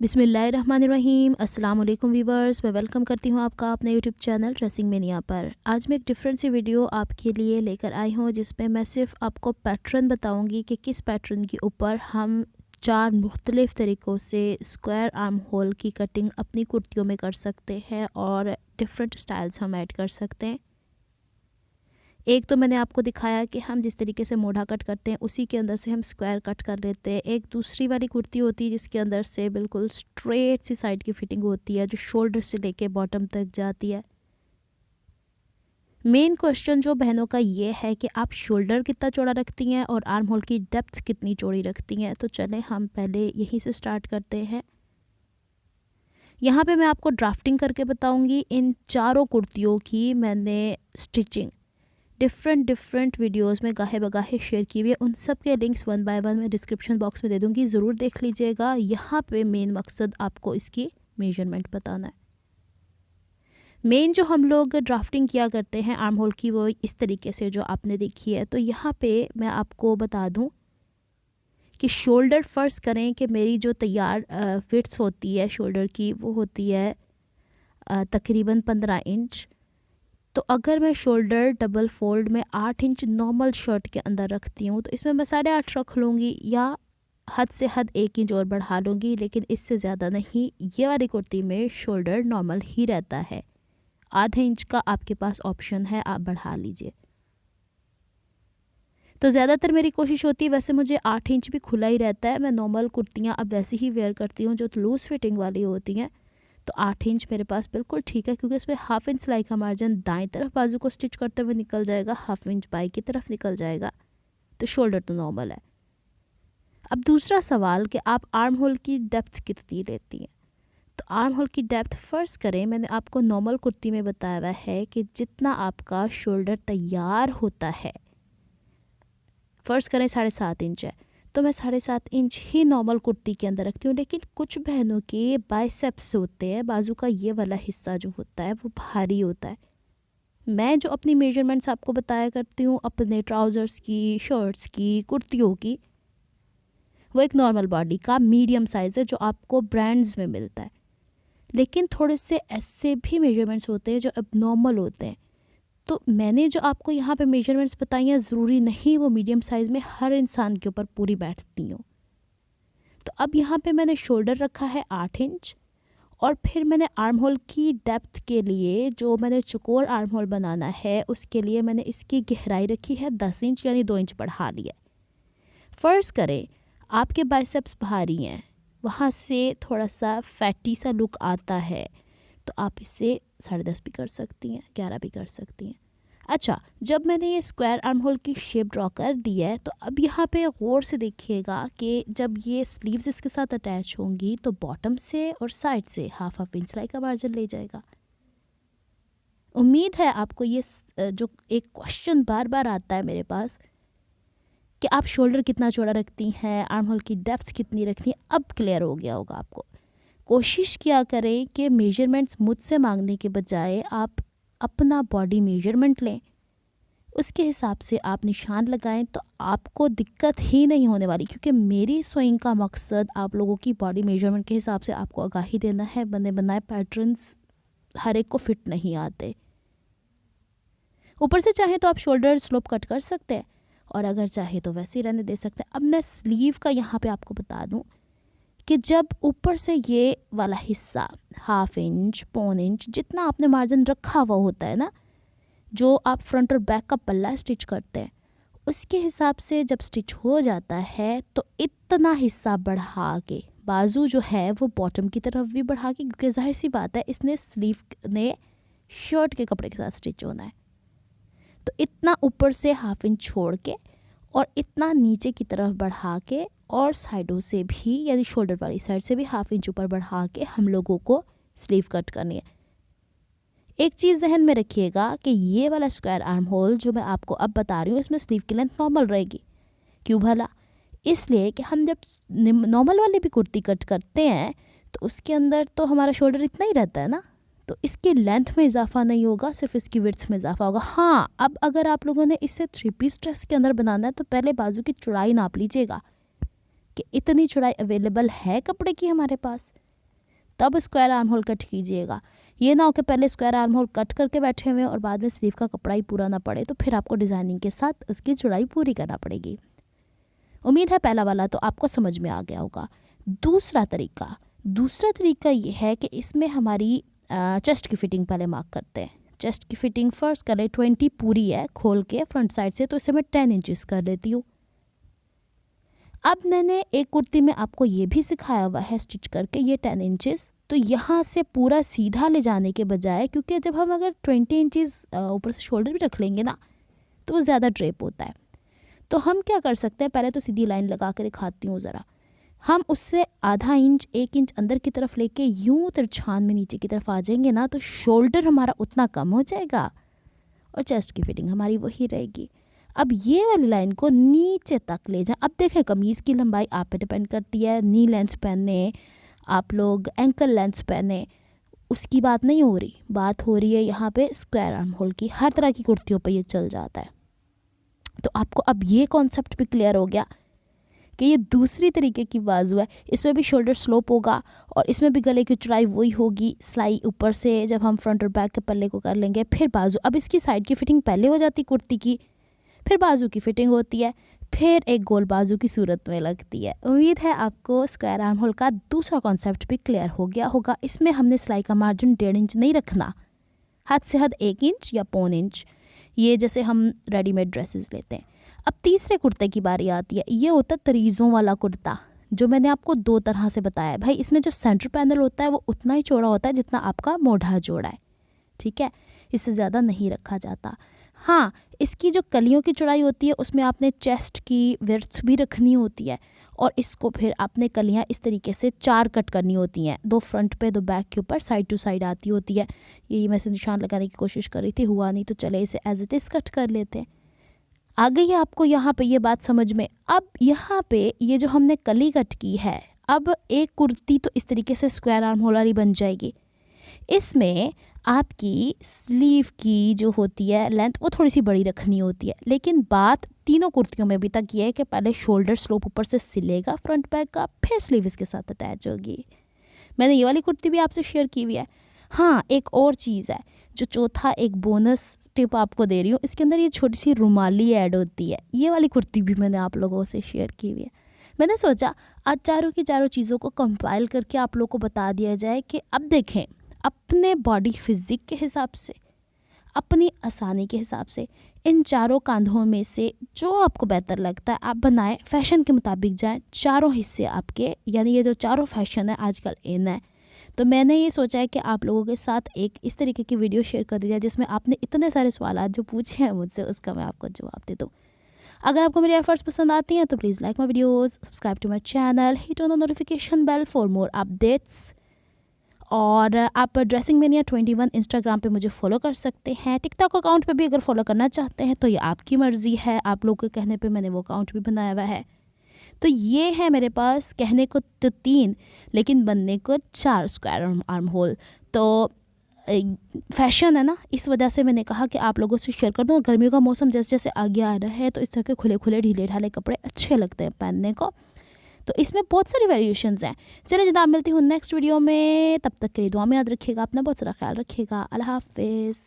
बिस्मिल्लाहिर्रहमानिर्रहीम। अस्सलाम वालेकुम वीवर्स, मैं वेलकम करती हूँ आपका अपने यूट्यूब चैनल ड्रेसिंग मेनिया पर। आज मैं एक डिफरेंट सी वीडियो आपके लिए लेकर आई हूँ जिसमें मैं सिर्फ आपको पैटर्न बताऊँगी कि किस पैटर्न के ऊपर हम 4 मुख्तलिफ़ तरीक़ों से स्क्वायर आर्म होल की कटिंग अपनी कुर्तियों में कर सकते हैं और डिफरेंट स्टाइल्स हम ऐड कर सकते हैं। एक तो मैंने आपको दिखाया कि हम जिस तरीके से मोढ़ा कट करते हैं उसी के अंदर से हम स्क्वायर कट कर लेते हैं। एक दूसरी वाली कुर्ती होती है जिसके अंदर से बिल्कुल स्ट्रेट सी साइड की फिटिंग होती है जो शोल्डर से लेके बॉटम तक जाती है। मेन क्वेश्चन जो बहनों का ये है कि आप शोल्डर कितना चौड़ा रखती हैं और आर्म होल की डेप्थ कितनी चौड़ी रखती हैं। तो चलें हम पहले यहीं से स्टार्ट करते हैं। यहाँ पे मैं आपको ड्राफ्टिंग करके बताऊँगी इन चारों कुर्तियों की। मैंने स्टिचिंग डिफरेंट वीडियोस में गाहे बगाहे शेयर की हुई है। उन सब के लिंक्स 1 बाय 1 मैं डिस्क्रिप्शन बॉक्स में दे दूँगी, ज़रूर देख लीजिएगा। यहाँ पे मेन मकसद आपको इसकी मेजरमेंट बताना है। मेन जो हम लोग ड्राफ्टिंग किया करते हैं आर्म होल की वो इस तरीके से जो आपने देखी है। तो यहाँ पे मैं आपको बता दूँ कि शोल्डर फ़र्ज़ करें कि मेरी जो तैयार फिट्स होती है शोल्डर की वो होती है तकरीबन 15 इंच। तो अगर मैं शोल्डर डबल फोल्ड में 8 इंच नॉर्मल शर्ट के अंदर रखती हूँ तो इसमें मैं 8.5 रख लूँगी या हद से हद 1 इंच और बढ़ा लूँगी, लेकिन इससे ज़्यादा नहीं। ये वाली कुर्ती में शोल्डर नॉर्मल ही रहता है, आधे इंच का आपके पास ऑप्शन है, आप बढ़ा लीजिए। तो ज़्यादातर मेरी कोशिश होती है, वैसे मुझे 8 इंच भी खुला ही रहता है। मैं नॉर्मल कुर्तियाँ अब वैसे ही वेयर करती हूँ जो लूज़ फिटिंग वाली होती हैं। तो 8 इंच मेरे पास बिल्कुल ठीक है, क्योंकि इसमें हाफ इंच सिलाई का मार्जिन दाएं तरफ बाजू को स्टिच करते हुए निकल जाएगा, हाफ इंच बाई की तरफ निकल जाएगा। तो शोल्डर तो नॉर्मल है। अब दूसरा सवाल कि आप आर्म होल की डेप्थ कितनी लेती हैं। तो आर्म होल की डेप्थ फ़र्ज़ करें, मैंने आपको नॉर्मल कुर्ती में बताया हुआ है कि जितना आपका शोल्डर तैयार होता है, फ़र्ज़ करें 7.5 इंच है तो मैं 7.5 इंच ही नॉर्मल कुर्ती के अंदर रखती हूँ। लेकिन कुछ बहनों के बाइसेप्स होते हैं, बाजू का ये वाला हिस्सा जो होता है वो भारी होता है। मैं जो अपनी मेजरमेंट्स आपको बताया करती हूँ अपने ट्राउज़र्स की, शर्ट्स की, कुर्तियों की, वो एक नॉर्मल बॉडी का मीडियम साइज़ है जो आपको ब्रांड्स में मिलता है। लेकिन थोड़े से ऐसे भी मेजरमेंट्स होते हैं जो अब नॉर्मल होते हैं। तो मैंने जो आपको यहाँ पे मेजरमेंट्स बताई हैं, ज़रूरी नहीं वो मीडियम साइज़ में हर इंसान के ऊपर पूरी बैठती हो। तो अब यहाँ पे मैंने शोल्डर रखा है 8 इंच और फिर मैंने आर्म होल की डेप्थ के लिए जो मैंने चौकोर आर्म होल बनाना है उसके लिए मैंने इसकी गहराई रखी है 10 इंच, यानी 2 इंच बढ़ा लिया। फ़र्ज़ करें आपके बाइसेप्स भारी हैं, वहाँ से थोड़ा सा फैटी सा लुक आता है, तो आप इससे 10.5 भी कर सकती हैं, 11 भी कर सकती हैं। अच्छा, जब मैंने ये स्क्वायर आर्म होल की शेप ड्रॉ कर दी है तो अब यहाँ पे गौर से देखिएगा कि जब ये स्लीव्स इसके साथ अटैच होंगी तो बॉटम से और साइड से हाफ इंच सिलाई का मार्जिन ले जाएगा। उम्मीद है आपको ये जो एक क्वेश्चन बार बार आता है मेरे पास कि आप शोल्डर कितना चौड़ा रखती हैं, आर्म होल की डेप्थ कितनी रखती हैं, अब क्लियर हो गया होगा आपको। कोशिश किया करें कि मेजरमेंट्स मुझसे मांगने के बजाय आप अपना बॉडी मेजरमेंट लें, उसके हिसाब से आप निशान लगाएं तो आपको दिक्कत ही नहीं होने वाली। क्योंकि मेरी सोइंग का मकसद आप लोगों की बॉडी मेजरमेंट के हिसाब से आपको आगाही देना है। बने बनाए पैटर्न्स हर एक को फिट नहीं आते। ऊपर से चाहे तो आप शोल्डर स्लोप कट कर सकते हैं और अगर चाहे तो वैसे ही रहने दे सकते हैं। अब मैं स्लीव का यहाँ पे आपको बता दूँ कि जब ऊपर से ये वाला हिस्सा हाफ इंच, पौन इंच जितना आपने मार्जिन रखा हुआ होता है ना, जो आप फ्रंट और बैक का पल्ला स्टिच करते हैं, उसके हिसाब से जब स्टिच हो जाता है तो इतना हिस्सा बढ़ा के बाजू जो है वो बॉटम की तरफ भी बढ़ा के, क्योंकि जाहिर सी बात है इसने स्लीव ने शर्ट के कपड़े के साथ स्टिच होना है, तो इतना ऊपर से हाफ इंच छोड़ के और इतना नीचे की तरफ बढ़ा के और साइडों से भी, यानी शोल्डर वाली साइड से भी हाफ इंच ऊपर बढ़ा के हम लोगों को स्लीव कट करनी है। एक चीज़ जहन में रखिएगा कि ये वाला स्क्वायर आर्म होल जो मैं आपको अब बता रही हूँ इसमें स्लीव की लेंथ नॉर्मल रहेगी। क्यों भला? इसलिए कि हम जब नॉर्मल वाली भी कुर्ती कट करते हैं तो उसके अंदर तो हमारा शोल्डर इतना ही रहता है ना, तो इसकी लेंथ में इजाफा नहीं होगा, सिर्फ इसकी विड्थ में इजाफा होगा। हाँ, अब अगर आप लोगों ने इसे 3 पीस ड्रेस के अंदर बनाना है तो पहले बाजू की चौड़ाई नाप लीजिएगा कि इतनी चौड़ाई अवेलेबल है कपड़े की हमारे पास। तब स्क्वायर आर्म होल कट कीजिएगा। ये ना हो कि पहले स्क्वायर आर्म होल कट करके बैठे हुए और बाद में स्लीव का कपड़ा ही पूरा ना पड़े, तो फिर आपको डिज़ाइनिंग के साथ उसकी चौड़ाई पूरी करना पड़ेगी। उम्मीद है पहला वाला तो आपको समझ में आ गया होगा। दूसरा तरीका ये है कि इसमें हमारी चेस्ट की फिटिंग पहले मार्क करते हैं। चेस्ट की फिटिंग फर्स्ट कर ले, 20 पूरी है खोल के फ्रंट साइड से, तो इसे मैं 10 इंचज़ कर लेती हूँ। अब मैंने एक कुर्ती में आपको ये भी सिखाया हुआ है स्टिच करके ये 10 इंचज़, तो यहाँ से पूरा सीधा ले जाने के बजाय, क्योंकि जब हम अगर 20 इंचज़ ऊपर से शोल्डर भी रख लेंगे ना तो वो ज़्यादा ड्रेप होता है। तो हम क्या कर सकते हैं, पहले तो सीधी लाइन लगा के दिखाती हूँ ज़रा। हम उससे आधा इंच 1 इंच अंदर की तरफ लेके यूँ तिरछान में नीचे की तरफ आ जाएंगे ना, तो शोल्डर हमारा उतना कम हो जाएगा और चेस्ट की फिटिंग हमारी वही रहेगी। अब ये वाली लाइन को नीचे तक ले जाएं। अब देखें कमीज़ की लंबाई आप पे डिपेंड करती है, नी लेंथ पहने आप लोग, एंकल लेंथ पहने, उसकी बात नहीं हो रही, बात हो रही है यहाँ पे स्क्वायर आर्म होल की। हर तरह की कुर्तियों पे ये चल जाता है। तो आपको अब ये कॉन्सेप्ट भी क्लियर हो गया कि ये दूसरी तरीके की बाजू है, इसमें भी शोल्डर स्लोप होगा और इसमें भी गले की चौड़ाई वही होगी, सिलाई ऊपर से जब हम फ्रंट और बैक के पल्ले को कर लेंगे, फिर बाजू। अब इसकी साइड की फिटिंग पहले हो जाती कुर्ती की, फिर बाजू की फिटिंग होती है, फिर एक गोल बाजू की सूरत में लगती है। उम्मीद है आपको स्क्वायर आर्म होल का दूसरा कॉन्सेप्ट भी क्लियर हो गया होगा। इसमें हमने सिलाई का मार्जिन 1.5 इंच नहीं रखना, हद से हद 1 इंच या 1.25 इंच, ये जैसे हम रेडीमेड ड्रेसेस लेते हैं। अब तीसरे कुर्ते की बारी आती है, ये होता है तरीज़ों वाला कुर्ता, जो मैंने आपको 2 तरह से बताया है। भाई इसमें जो सेंटर पैनल होता है वो उतना ही चौड़ा होता है जितना आपका मोढ़ा चौड़ा है, ठीक है, इससे ज़्यादा नहीं रखा जाता। हाँ, इसकी जो कलियों की चौड़ाई होती है उसमें आपने चेस्ट की विड्थ भी रखनी होती है और इसको फिर आपने कलियाँ इस तरीके से 4 कट करनी होती हैं, 2 फ्रंट पे 2 बैक के ऊपर, साइड टू साइड आती होती है। यही मैं इसे निशान लगाने की कोशिश कर रही थी, हुआ नहीं, तो चले इसे एज इट इज़ कट कर लेते हैं। आ गई है आपको यहाँ पे ये बात समझ में। अब यहाँ पे ये जो हमने कली कट की है, अब एक कुर्ती तो इस तरीके से स्क्वायर आर्म होल वाली बन जाएगी। इसमें आपकी स्लीव की जो होती है लेंथ वो थोड़ी सी बड़ी रखनी होती है, लेकिन बात तीनों कुर्तियों में अभी तक ये है कि पहले शोल्डर स्लोप ऊपर से सिलेगा फ्रंट बैक का, फिर स्लीव इसके साथ अटैच होगी। मैंने ये वाली कुर्ती भी आपसे शेयर की हुई है। हाँ, एक और चीज़ है, जो चौथा एक बोनस टिप आपको दे रही हूँ, इसके अंदर ये छोटी सी रुमाली ऐड होती है। ये वाली कुर्ती भी मैंने आप लोगों से शेयर की हुई है। मैंने सोचा आज चारों की चारों चीज़ों को कंपाइल करके आप लोगों को बता दिया जाए कि अब देखें अपने बॉडी फिजिक के हिसाब से, अपनी आसानी के हिसाब से इन चारों कंधों में से जो आपको बेहतर लगता है आप बनाएं, फैशन के मुताबिक जाएं। चारों हिस्से आपके, यानी ये जो चारों फैशन है आजकल इन है, तो मैंने ये सोचा है कि आप लोगों के साथ एक इस तरीके की वीडियो शेयर कर दी जाए जिसमें आपने इतने सारे सवाल जो पूछे हैं मुझसे उसका मैं आपको जवाब दे दूँ। अगर आपको मेरी एफर्ट्स पसंद आती हैं तो please like my videos, subscribe to my channel, hit on the notification bell for more updates. और आप ड्रेसिंग मेनिया 21 इंस्टाग्राम पे मुझे फॉलो कर सकते हैं। टिकटॉक अकाउंट पे भी अगर फॉलो करना चाहते हैं तो ये आपकी मर्ज़ी है, आप लोगों के कहने पे मैंने वो अकाउंट भी बनाया हुआ है। तो ये है मेरे पास कहने को तो 3 लेकिन बनने को 4 स्क्वायर आर्म होल। तो फैशन है ना, इस वजह से मैंने कहा कि आप लोगों से शेयर कर दूँ। गर्मियों का मौसम जैसे जैसे आगे आ रहा है तो इस तरह के खुले खुले ढीले ढाले कपड़े अच्छे लगते हैं पहनने को। तो इसमें बहुत सारी वेरिएशंस हैं। चलिए जनाब, मिलती हूँ नेक्स्ट वीडियो में, तब तक के लिए दुआ में याद रखिएगा, अपना बहुत सारा ख्याल रखिएगा। अल्लाह हाफिज़।